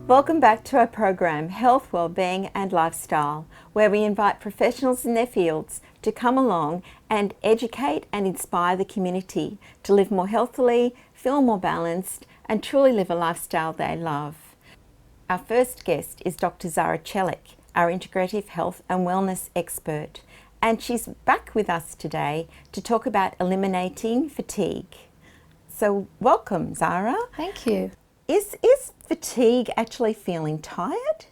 Welcome back to our program, Health, Wellbeing and Lifestyle, where we invite professionals in their fields to come along and educate and inspire the community to live more healthily, feel more balanced and truly live a lifestyle they love. Our first guest is Dr. Zara Chelik, our integrative health and wellness expert, and she's back with us today to talk about eliminating fatigue. So welcome, Zara. Thank you. Is fatigue actually feeling tired?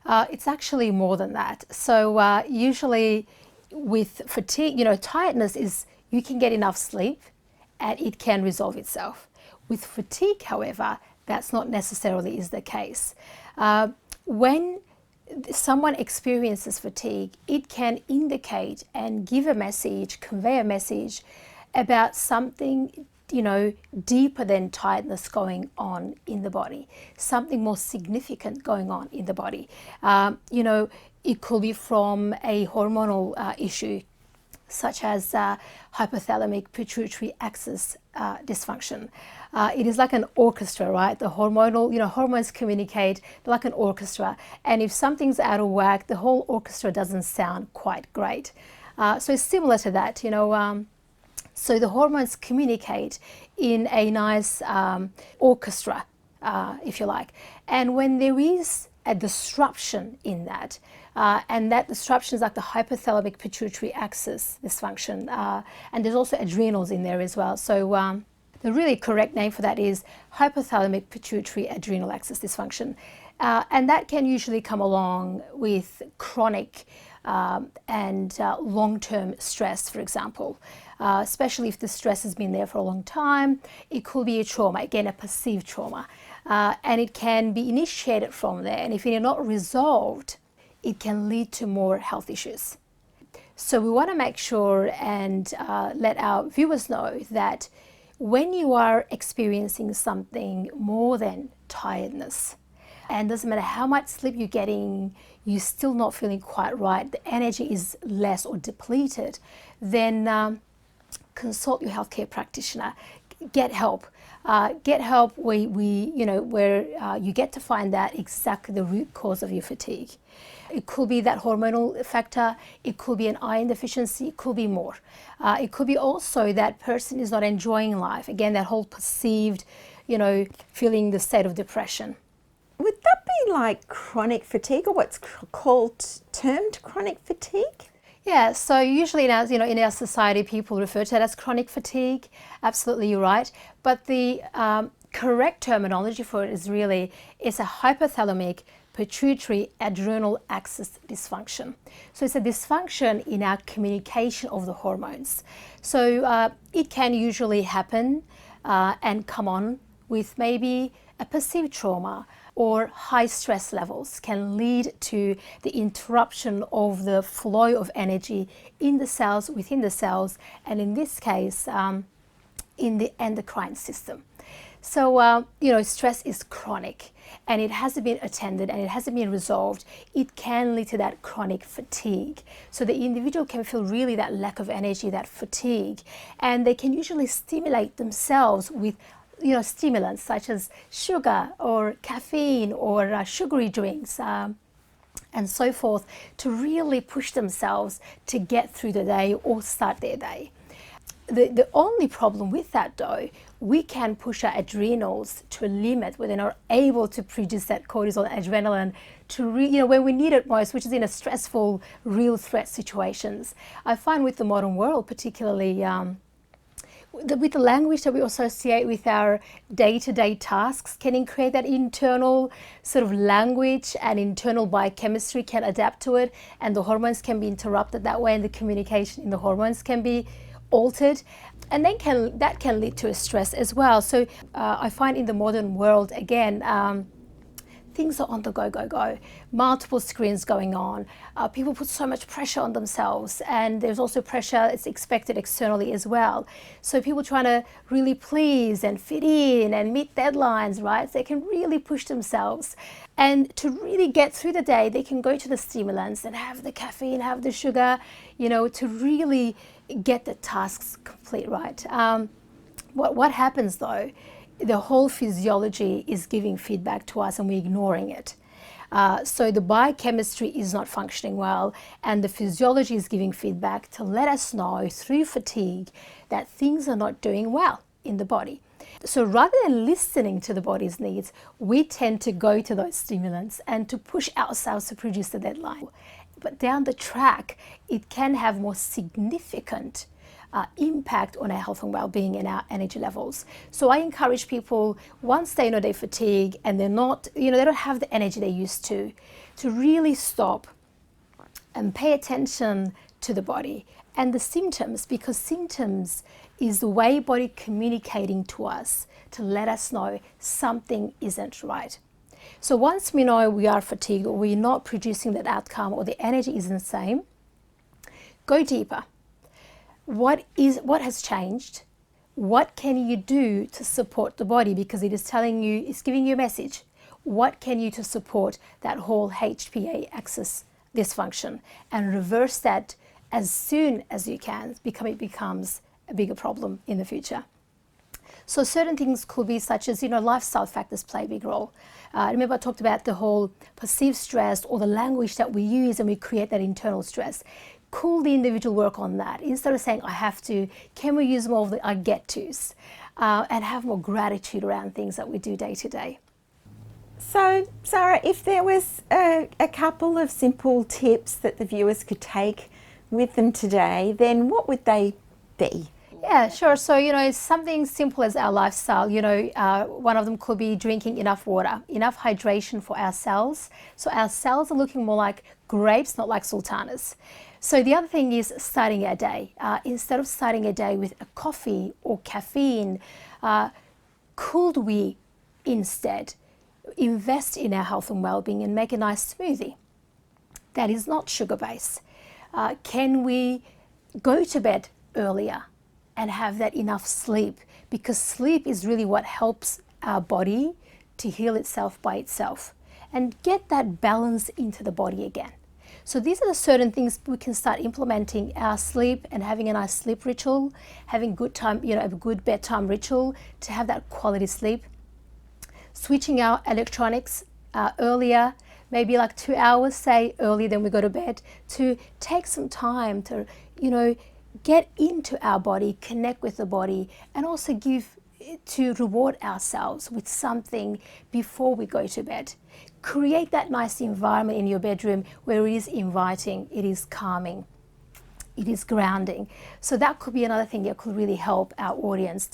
It's actually more than that. So usually with fatigue, tiredness is you can get enough sleep and it can resolve itself. With fatigue, however, that's not necessarily is the case. When someone experiences fatigue, it can indicate and give a message, convey a message about something deeper than tiredness going on in the body, something more significant going on in the body. It could be from a hormonal issue, such as hypothalamic pituitary axis dysfunction. It is like an orchestra, right? The hormones communicate like an orchestra. And if something's out of whack, the whole orchestra doesn't sound quite great. So it's similar to that, So the hormones communicate in a nice orchestra, if you like. And when there is a disruption in that, and that disruption is like the hypothalamic pituitary axis dysfunction, and there's also adrenals in there as well. So the really correct name for that is hypothalamic pituitary adrenal axis dysfunction. And that can usually come along with chronic and long-term stress, for example. Especially if the stress has been there for a long time. It could be a trauma, again, a perceived trauma. And it can be initiated from there. And if it is not resolved, it can lead to more health issues. So we want to make sure and let our viewers know that when you are experiencing something more than tiredness, and doesn't matter how much sleep you're getting, you're still not feeling quite right, the energy is less or depleted, then consult your healthcare practitioner. Get help. Get help where you get to find out exactly the root cause of your fatigue. It could be that hormonal factor. It could be an iron deficiency. It could be more. It could be also that person is not enjoying life. Again, that whole perceived, feeling the state of depression. Would that be like chronic fatigue, or what's termed chronic fatigue? Yeah, so usually in our society, people refer to that as chronic fatigue. Absolutely, you're right. But the correct terminology for it is it's a hypothalamic pituitary adrenal axis dysfunction. So it's a dysfunction in our communication of the hormones. So it can usually happen and come on with maybe a perceived trauma, or high stress levels can lead to the interruption of the flow of energy in the cells, within the cells, and in this case, in the endocrine system. So, stress is chronic and it hasn't been attended and it hasn't been resolved. It can lead to that chronic fatigue. So the individual can feel really that lack of energy, that fatigue, and they can usually stimulate themselves with stimulants such as sugar or caffeine or sugary drinks and so forth, to really push themselves to get through the day or start their day. The only problem with that, though, we can push our adrenals to a limit where they're not able to produce that cortisol and adrenaline to when we need it most, which is in a stressful, real threat situations. I find with the modern world, particularly with the language that we associate with our day-to-day tasks, can create that internal sort of language, and internal biochemistry can adapt to it, and the hormones can be interrupted that way, and the communication in the hormones can be altered, and then that can lead to a stress as well. So I find in the modern world, again, things are on the go, multiple screens going on. People put so much pressure on themselves, and there's also pressure it's expected externally as well. So people trying to really please and fit in and meet deadlines, right? So they can really push themselves. And to really get through the day, they can go to the stimulants and have the caffeine, have the sugar, to really get the tasks complete right. What happens though, the whole physiology is giving feedback to us and we're ignoring it. So the biochemistry is not functioning well, and the physiology is giving feedback to let us know through fatigue that things are not doing well in the body. So rather than listening to the body's needs, we tend to go to those stimulants and to push ourselves to produce the deadline. But down the track, it can have more significant impact on our health and well-being and our energy levels. So I encourage people, once they know they fatigue and they're not, they don't have the energy they used to really stop and pay attention to the body and the symptoms, because symptoms is the way body communicating to us to let us know something isn't right. So once we know we are fatigued or we're not producing that outcome or the energy isn't the same, go deeper. What has changed? What can you do to support the body? Because it is telling you, it's giving you a message. What can you do to support that whole HPA axis dysfunction and reverse that as soon as you can, because it becomes a bigger problem in the future. So certain things could be such as, lifestyle factors play a big role. Remember I talked about the whole perceived stress or the language that we use and we create that internal stress. Could the individual work on that? Instead of saying, I have to, can we use more of the I get tos and have more gratitude around things that we do day to day? So, Zara, if there was a couple of simple tips that the viewers could take with them today, then what would they be? Yeah, sure. So, something simple as our lifestyle, one of them could be drinking enough water, enough hydration for our cells. So our cells are looking more like grapes, not like sultanas. So the other thing is starting our day. Instead of starting a day with a coffee or caffeine, could we instead invest in our health and well-being and make a nice smoothie that is not sugar-based? Can we go to bed earlier and have that enough sleep? Because sleep is really what helps our body to heal itself by itself and get that balance into the body again. So these are the certain things we can start implementing: our sleep and having a nice sleep ritual, having good time, a good bedtime ritual to have that quality sleep. Switching our electronics earlier, maybe like 2 hours, say, earlier than we go to bed, to take some time to, get into our body, connect with the body, and also to reward ourselves with something before we go to bed. Create that nice environment in your bedroom where it is inviting, it is calming, it is grounding. So that could be another thing that could really help our audience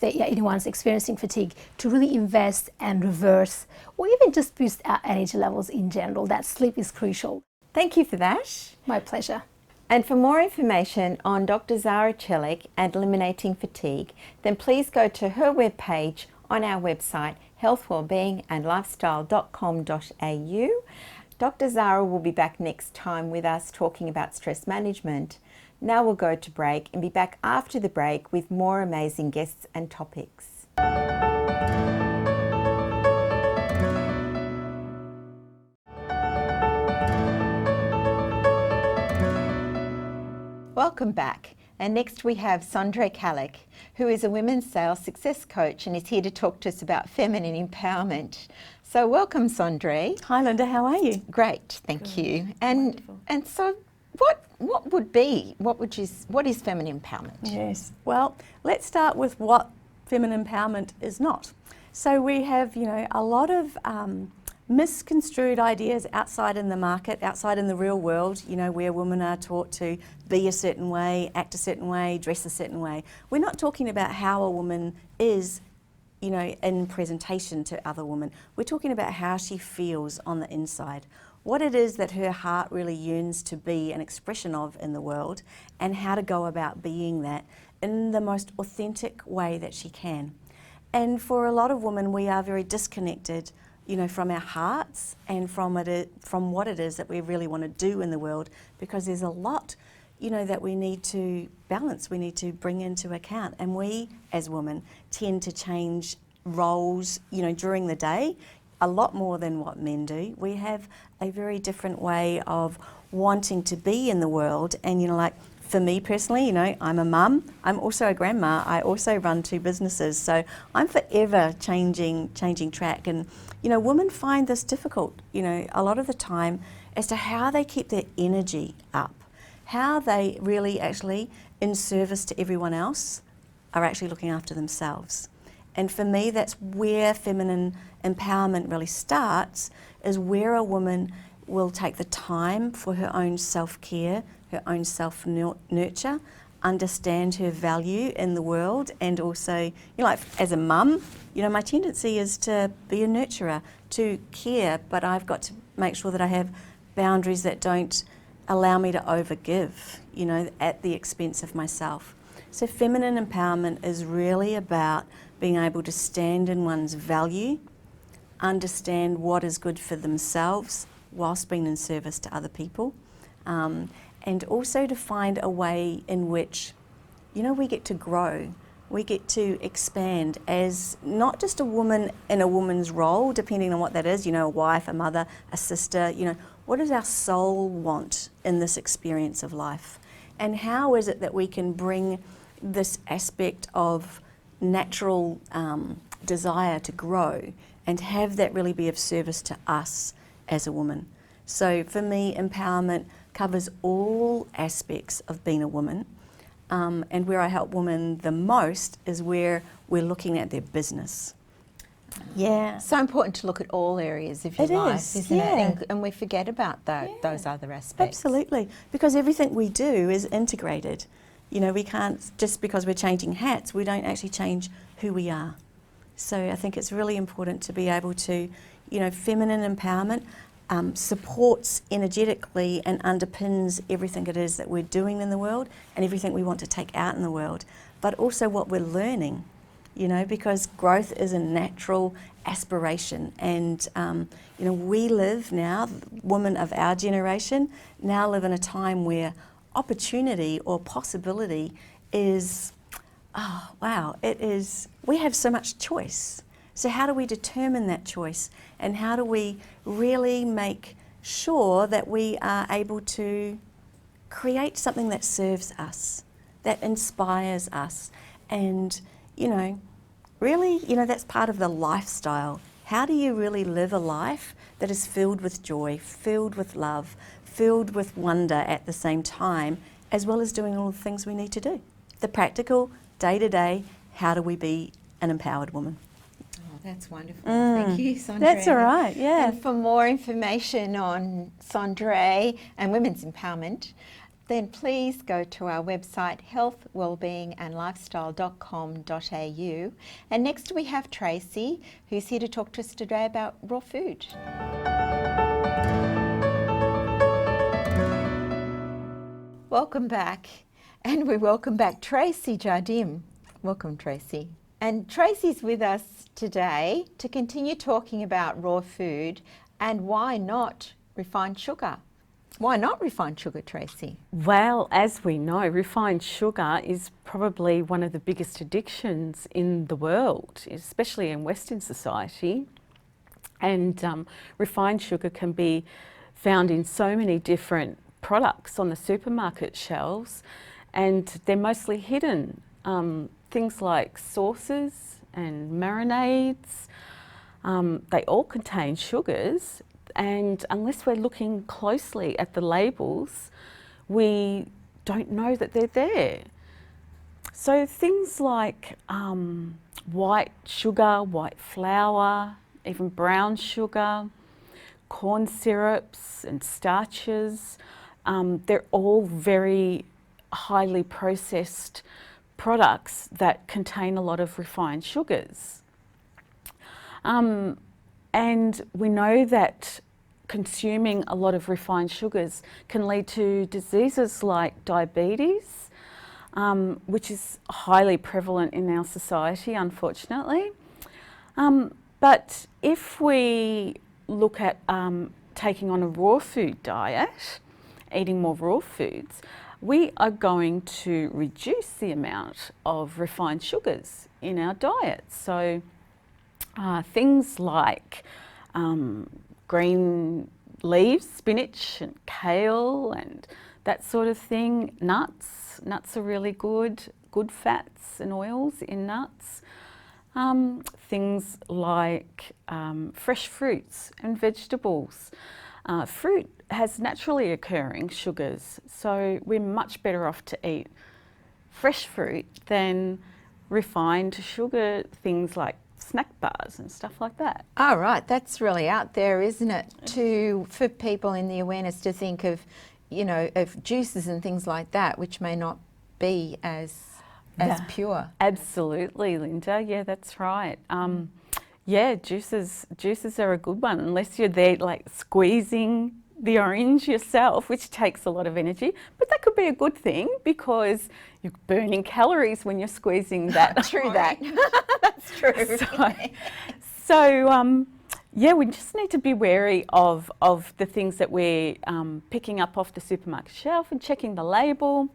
anyone's experiencing fatigue, to really invest and reverse, or even just boost our energy levels in general. That sleep is crucial. Thank you for that. My pleasure. And for more information on Dr. Zara Celik and eliminating fatigue, then please go to her webpage on our website, healthwellbeingandlifestyle.com.au. Dr. Zara will be back next time with us talking about stress management. Now we'll go to break and be back after the break with more amazing guests and topics. Welcome back. And next we have Sondre Kalik, who is a women's sales success coach and is here to talk to us about feminine empowerment. So welcome, Sondre. Hi, Linda. How are you? Great, thank you. And so, what is feminine empowerment? Yes. Well, let's start with what feminine empowerment is not. So we have, a lot of misconstrued ideas outside in the market, outside in the real world, where women are taught to be a certain way, act a certain way, dress a certain way. We're not talking about how a woman is, in presentation to other women. We're talking about how she feels on the inside, what it is that her heart really yearns to be an expression of in the world, and how to go about being that in the most authentic way that she can. And for a lot of women, we are very disconnected from our hearts and from what it is that we really want to do in the world, because there's a lot, that we need to balance, we need to bring into account. And we, as women, tend to change roles, during the day, a lot more than what men do. We have a very different way of wanting to be in the world and, For me personally, you know, I'm a mum, I'm also a grandma, I also run 2 businesses, so I'm forever changing track. And, you know, women find this difficult, you know, a lot of the time as to how they keep their energy up, how they really actually, in service to everyone else, are actually looking after themselves. And for me, that's where feminine empowerment really starts, is where a woman will take the time for her own self-care, her own self-nurture, understand her value in the world, and also, you know, like as a mum, you know, my tendency is to be a nurturer, to care, but I've got to make sure that I have boundaries that don't allow me to overgive, you know, at the expense of myself. So feminine empowerment is really about being able to stand in one's value, understand what is good for themselves whilst being in service to other people, and also to find a way in which, you know, we get to grow, we get to expand as not just a woman in a woman's role, depending on what that is, you know, a wife, a mother, a sister, you know, what does our soul want in this experience of life? And how is it that we can bring this aspect of natural desire to grow and have that really be of service to us as a woman? So for me, empowerment covers all aspects of being a woman, and where I help women the most is where we're looking at their business. Yeah. So important to look at all areas of your life, isn't it? And we forget about those other aspects. Absolutely, because everything we do is integrated. You know, we can't, just because we're changing hats, we don't actually change who we are. So I think it's really important to be able to, you know, feminine empowerment supports energetically and underpins everything it is that we're doing in the world and everything we want to take out in the world, but also what we're learning, you know, because growth is a natural aspiration. And, you know, we live now, women of our generation, now live in a time where opportunity or possibility is, oh wow, it is, we have so much choice. So how do we determine that choice, and how do we really make sure that we are able to create something that serves us, that inspires us, and, you know, really, you know, that's part of the lifestyle. How do you really live a life that is filled with joy, filled with love, filled with wonder at the same time, as well as doing all the things we need to do? The practical, day-to-day, how do we be an empowered woman? Oh, that's wonderful. Thank you, Sondre. That's all right, yeah. And for more information on Sondre and women's empowerment, then please go to our website healthwellbeingandlifestyle.com.au. And next we have Tracy, who's here to talk to us today about raw food. Welcome back, and we welcome back Tracy Jardim. Welcome, Tracy. And Tracy's with us today to continue talking about raw food and why not refined sugar. Why not refined sugar, Tracy? Well, as we know, refined sugar is probably one of the biggest addictions in the world, especially in Western society. And refined sugar can be found in so many different products on the supermarket shelves, and they're mostly hidden. Things like sauces and marinades, they all contain sugars, and unless we're looking closely at the labels, we don't know that they're there. So things like white sugar, white flour, even brown sugar, corn syrups and starches, they're all very highly processed products that contain a lot of refined sugars. And we know that consuming a lot of refined sugars can lead to diseases like diabetes, which is highly prevalent in our society, unfortunately. But if we look at taking on a raw food diet, eating more raw foods, we are going to reduce the amount of refined sugars in our diet. So things like green leaves, spinach and kale and that sort of thing. Nuts are really good fats and oils in nuts. Things like fresh fruits and vegetables. Fruit has naturally occurring sugars, so we're much better off to eat fresh fruit than refined sugar things like snack bars and stuff like that. Oh, right, that's really out there, isn't it? For people in the awareness to think of, of juices and things like that, which may not be as pure. Absolutely, Linda. Yeah, that's right. Yeah, juices are a good one, unless you're there like squeezing the orange yourself, which takes a lot of energy. But that could be a good thing because you're burning calories when you're squeezing that. True that. That's true. So yeah, we just need to be wary of the things that we're picking up off the supermarket shelf and checking the label.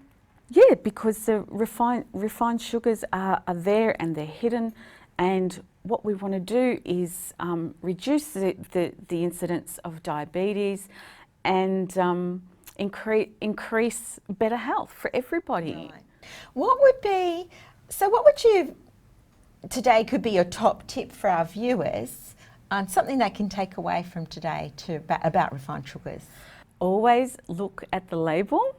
Yeah, because the refined sugars are there and they're hidden, and what we want to do is reduce the incidence of diabetes and increase better health for everybody. Right. What would you, today could be your top tip for our viewers on something they can take away from today about refined sugars? Always look at the label,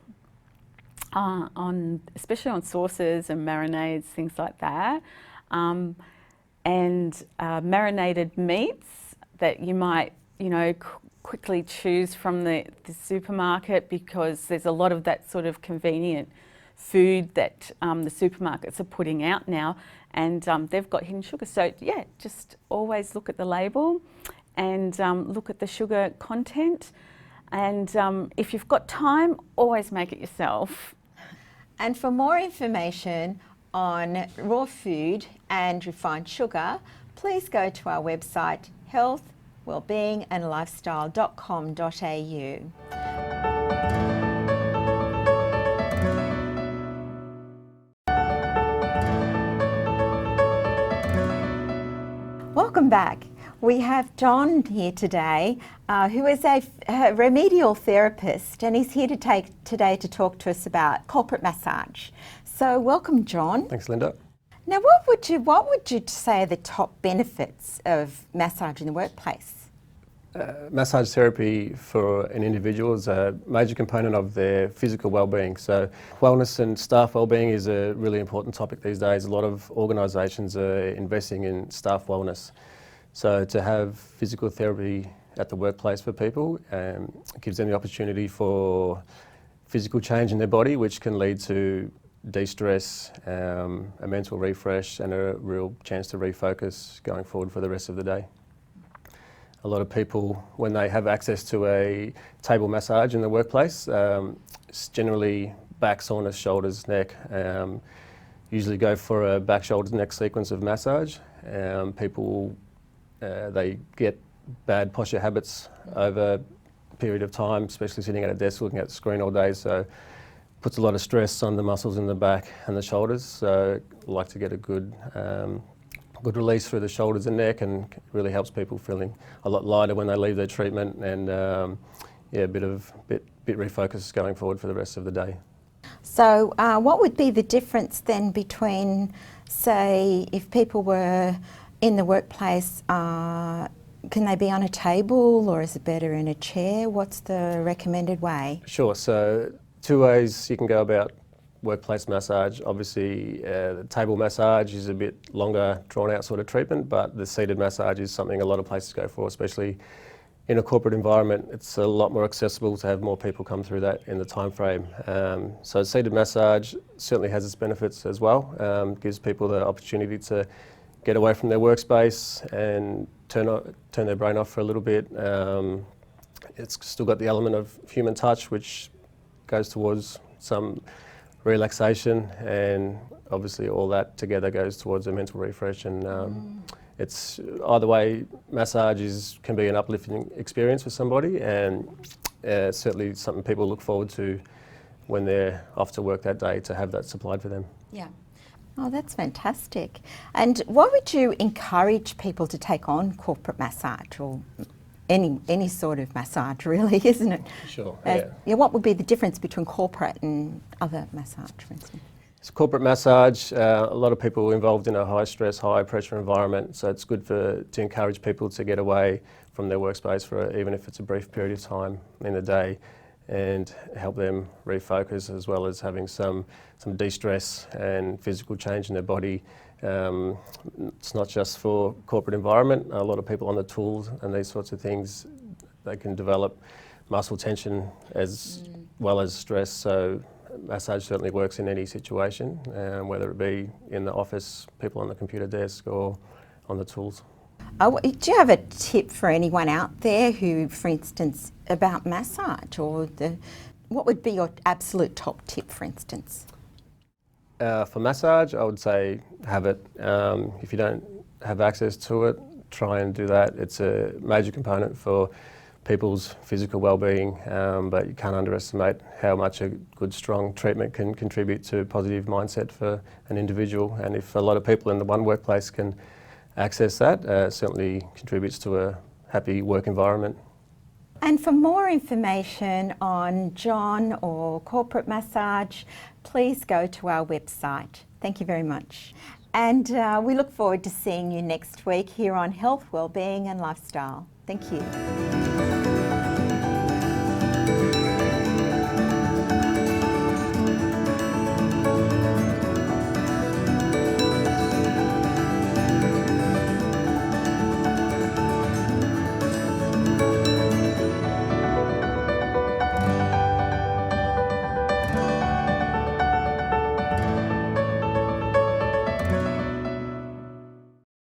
especially on sauces and marinades, things like that. And marinated meats that you might, quickly choose from the supermarket, because there's a lot of that sort of convenient food that the supermarkets are putting out now, and they've got hidden sugar. So yeah, just always look at the label and look at the sugar content. And if you've got time, always make it yourself. And for more information on raw food and refined sugar, please go to our website healthwellbeingandlifestyle.com.au. Welcome back. We have John here today, who is a remedial therapist, and he's here today to talk to us about corporate massage. So welcome, John. Thanks, Linda. Now, what would you say are the top benefits of massage in the workplace? Massage therapy for an individual is a major component of their physical well-being. So wellness and staff well-being is a really important topic these days. A lot of organisations are investing in staff wellness. So to have physical therapy at the workplace for people gives them the opportunity for physical change in their body, which can lead to de-stress, a mental refresh, and a real chance to refocus going forward for the rest of the day. A lot of people, when they have access to a table massage in the workplace, it's generally back, soreness, shoulders, neck, usually go for a back, shoulders, neck sequence of massage. People, they get bad posture habits over a period of time, especially sitting at a desk looking at the screen all day, so puts a lot of stress on the muscles in the back and the shoulders. So I like to get a good release through the shoulders and neck, and really helps people feeling a lot lighter when they leave their treatment, and a bit refocused going forward for the rest of the day. So what would be the difference then between, say, if people were in the workplace, can they be on a table or is it better in a chair? What's the recommended way? Sure, so 2 ways you can go about workplace massage. Obviously, the table massage is a bit longer, drawn out sort of treatment, but the seated massage is something a lot of places go for, especially in a corporate environment. It's a lot more accessible to have more people come through that in the time frame. So seated massage certainly has its benefits as well. Gives people the opportunity to get away from their workspace and turn their brain off for a little bit. It's still got the element of human touch, which goes towards some relaxation, and obviously all that together goes towards a mental refresh. And it's either way, massage can be an uplifting experience for somebody, and certainly something people look forward to when they're off to work that day, to have that supplied for them. Yeah. Oh, that's fantastic. And what would you encourage people to take on corporate massage, or any sort of massage, really, isn't it? Sure. Yeah. What would be the difference between corporate and other massage, for instance? It's corporate massage. A lot of people involved in a high stress, high pressure environment, so it's good to encourage people to get away from their workspace for even if it's a brief period of time in the day, and help them refocus, as well as having some de-stress and physical change in their body. It's not just for corporate environment. A lot of people on the tools and these sorts of things, they can develop muscle tension as well as stress. So massage certainly works in any situation, whether it be in the office, people on the computer desk, or on the tools. Do you have a tip for anyone out there who, for instance, about massage, or what would be your absolute top tip, for instance? For massage, I would say have it. If you don't have access to it, try and do that. It's a major component for people's physical well-being, but you can't underestimate how much a good, strong treatment can contribute to a positive mindset for an individual. And if a lot of people in the one workplace can access that, certainly contributes to a happy work environment. And for more information on John or corporate massage, please go to our website. Thank you very much. And we look forward to seeing you next week here on Health, Wellbeing and Lifestyle. Thank you.